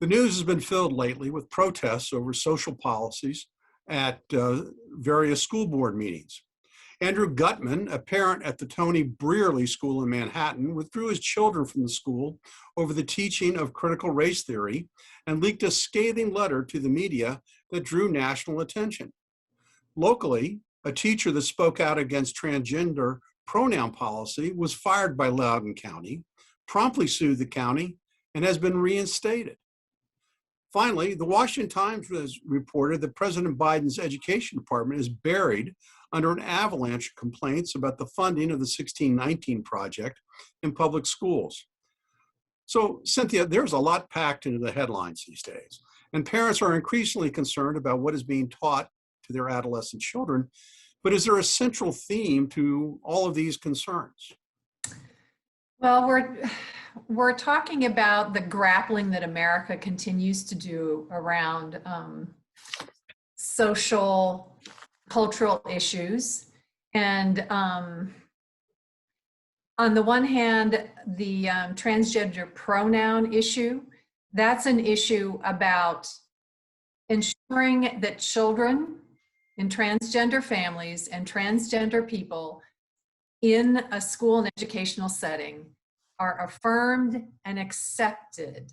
The news has been filled lately with protests over social policies at various school board meetings. Andrew Gutman, a parent at the Tony Brearley School in Manhattan, withdrew his children from the school over the teaching of critical race theory and leaked a scathing letter to the media that drew national attention. Locally, a teacher that spoke out against transgender pronoun policy was fired by Loudoun County, promptly sued the county, and has been reinstated. Finally, the Washington Times has reported that President Biden's education department is buried under an avalanche of complaints about the funding of the 1619 project in public schools. So, Cynthia, there's a lot packed into the headlines these days, and parents are increasingly concerned about what is being taught to their adolescent children. But is there a central theme to all of these concerns? Well, we're talking about the grappling that America continues to do around social, cultural issues. And on the one hand, the transgender pronoun issue, that's an issue about ensuring that children in transgender families and transgender people in a school and educational setting are affirmed and accepted.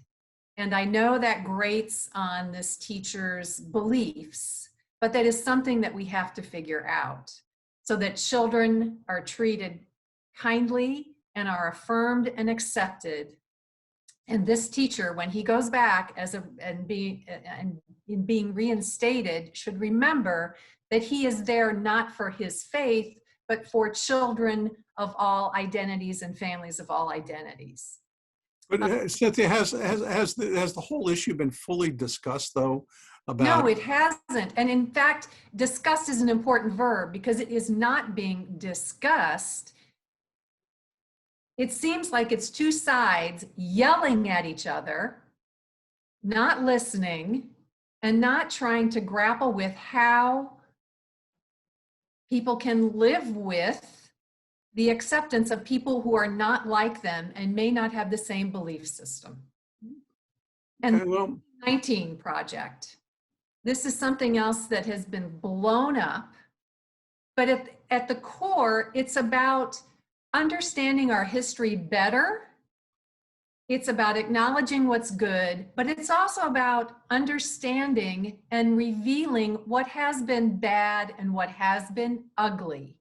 And I know that grates on this teacher's beliefs, but that is something that we have to figure out so that children are treated kindly and are affirmed and accepted. And this teacher, when he goes back in being reinstated, should remember that he is there not for his faith, but for children of all identities and families of all identities. But Cynthia, has the whole issue been fully discussed, though? No, it hasn't. And in fact, discussed is an important verb because it is not being discussed. It seems like it's two sides yelling at each other, not listening, and not trying to grapple with how people can live with the acceptance of people who are not like them and may not have the same belief system. And the 19 project, this is something else that has been blown up, but at the core, it's about understanding our history better. It's about acknowledging what's good, but it's also about understanding and revealing what has been bad and what has been ugly.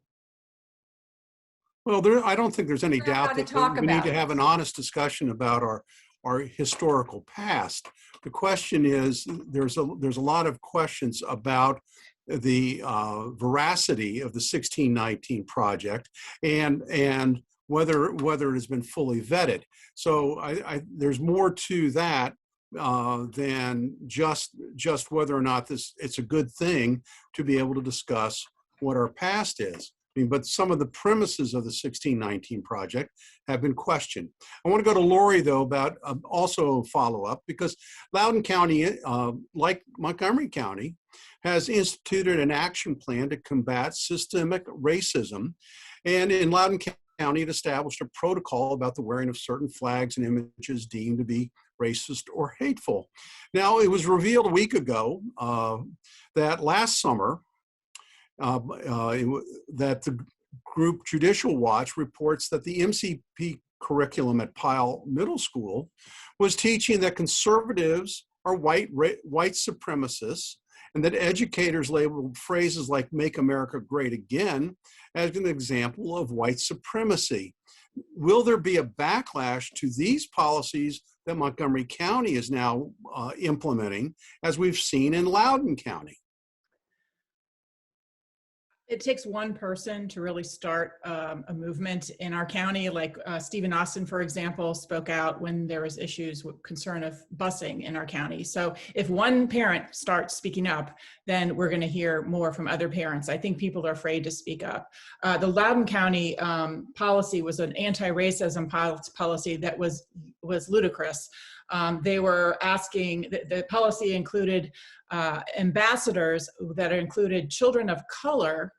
Well, I don't think there's any doubt that we need to have an honest discussion about our historical past. The question is, there's a lot of questions about the veracity of the 1619 project and whether it has been fully vetted. So there's more to that than just whether or not it's a good thing to be able to discuss what our past is. I mean, but some of the premises of the 1619 project have been questioned. I want to go to Laurie, though, about also follow-up, because Loudoun County, like Montgomery County, has instituted an action plan to combat systemic racism. And in Loudoun County, it established a protocol about the wearing of certain flags and images deemed to be racist or hateful. Now, it was revealed a week ago that last summer, that the group Judicial Watch reports that the MCP curriculum at Pyle Middle School was teaching that conservatives are white supremacists, and that educators labeled phrases like "Make America Great Again" as an example of white supremacy. Will there be a backlash to these policies that Montgomery County is now implementing, as we've seen in Loudoun County? It takes one person to really start a movement in our county. Like Stephen Austin, for example, spoke out when there was issues with concern of busing in our county. So if one parent starts speaking up, then we're going to hear more from other parents. I think people are afraid to speak up. The Loudoun County policy was an anti-racism policy that was ludicrous. They were asking, the policy included ambassadors that included children of color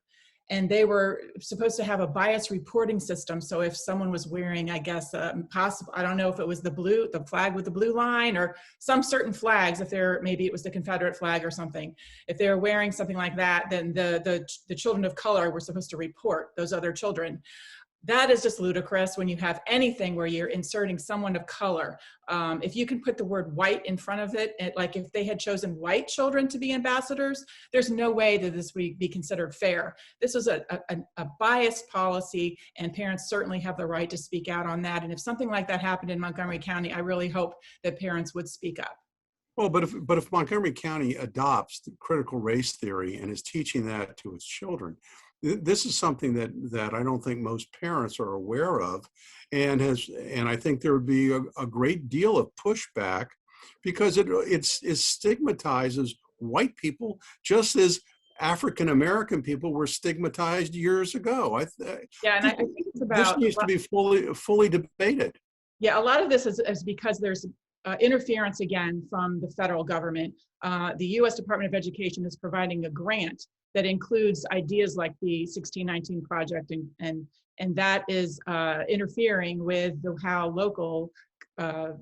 and they were supposed to have a bias reporting system. So if someone was wearing, I guess, possible, I don't know if it was the flag with the blue line or some certain flags, if they're, maybe it was the Confederate flag or something. If they were wearing something like that, then the children of color were supposed to report those other children. That is just ludicrous when you have anything where you're inserting someone of color. If you can put the word white in front of it, like if they had chosen white children to be ambassadors, there's no way that this would be considered fair. This was a biased policy, and parents certainly have the right to speak out on that. And if something like that happened in Montgomery County, I really hope that parents would speak up. Well, but if Montgomery County adopts the critical race theory and is teaching that to its children, this is something that I don't think most parents are aware of, and I think there would be a great deal of pushback, because it stigmatizes white people just as African American people were stigmatized years ago. Yeah, and I think it's about, this needs to be fully debated. Yeah, a lot of this is because there's interference again from the federal government. The U.S. Department of Education is providing a grant that includes ideas like the 1619 project, and that is interfering with how local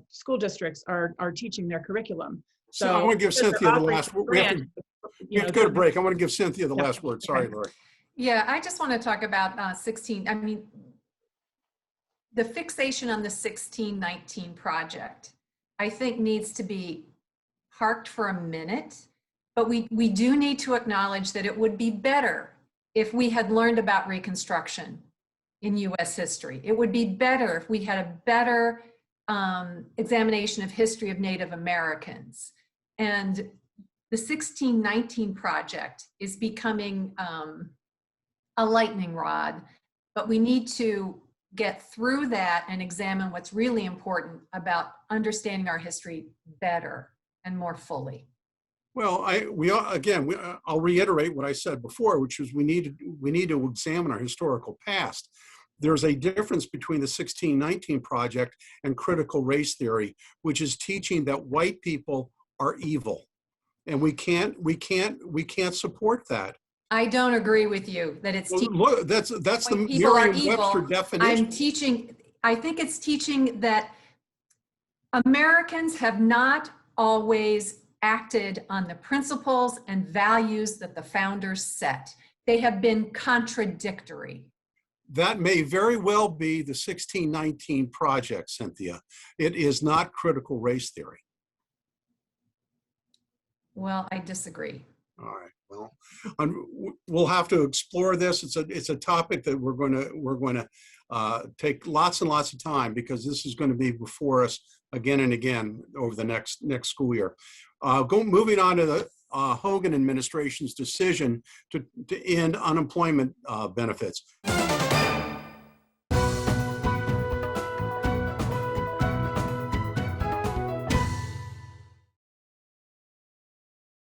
school districts are teaching their curriculum. So I want to give Cynthia the last word. We have to go to break. I want to give Cynthia the last word. Sorry, Laurie. Yeah, I just want to talk about 16. I mean, the fixation on the 1619 project, I think, needs to be parked for a minute. But we do need to acknowledge that it would be better if we had learned about Reconstruction in US history. It would be better if we had a better examination of history of Native Americans. And the 1619 project is becoming a lightning rod, but we need to get through that and examine what's really important about understanding our history better and more fully. Well, I'll reiterate what I said before, which is we need to examine our historical past. There's a difference between the 1619 project and critical race theory, which is teaching that white people are evil, and we can't support that. I don't agree with you that it's teaching. Look, that's the Merriam-Webster definition. I think it's teaching that Americans have not always acted on the principles and values that the founders set. They have been contradictory. That may very well be the 1619 project, Cynthia. It is not critical race theory. Well, I disagree. All right. Well, we'll have to explore this. It's a topic that we're going to take lots and lots of time, because this is going to be before us again and again over the next school year. Moving on to the Hogan administration's decision to end unemployment benefits.